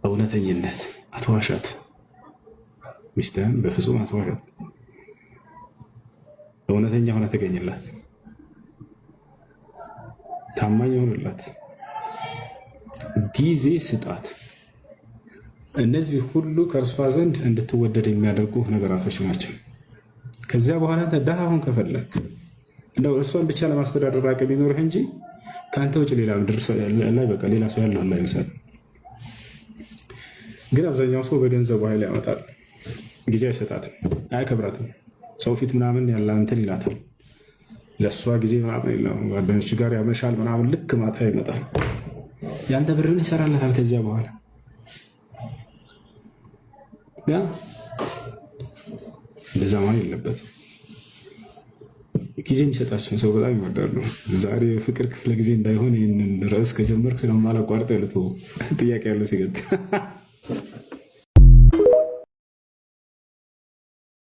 እውነተኝነት አትዋሻት። ሚስትህን በፍጹም አትዋሻት። እውነተኛ ሆነ ተገኝላት፣ ታማኝ ሆንላት፣ ጊዜ ስጣት። እነዚህ ሁሉ ከእርሷ ዘንድ እንድትወደድ የሚያደርጉ ነገራቶች ናቸው። ከዚያ በኋላ ደሃ ሁን ከፈለክ እንደው እርሷን ብቻ ለማስተዳደር አቅም ይኖርህ እንጂ ከአንተ ውጭ ሌላ ምድር ላይ በቃ ሌላ ሰው ያለው ላይ ይመስላል። ግን አብዛኛው ሰው በገንዘቡ ኃይል ያመጣል፣ ጊዜ አይሰጣትም፣ አያከብራትም። ሰው ፊት ምናምን ያለ እንትን ይላታል። ለእሷ ጊዜ ምናምን የለውም። ጓደኞቹ ጋር ያመሻል ምናምን፣ ልክ ማታ ይመጣል። የአንተ ብርን ይሰራለታል። ከዚያ በኋላ እንደዛ መሆን የለበትም። ጊዜ የሚሰጣቸውን ሰው በጣም ይወዳሉ። ዛሬ የፍቅር ክፍለ ጊዜ እንዳይሆን ይህንን ርዕስ ከጀመርኩ ስለማላቋርጥ ያለት ጥያቄ ያለው ሲገጥ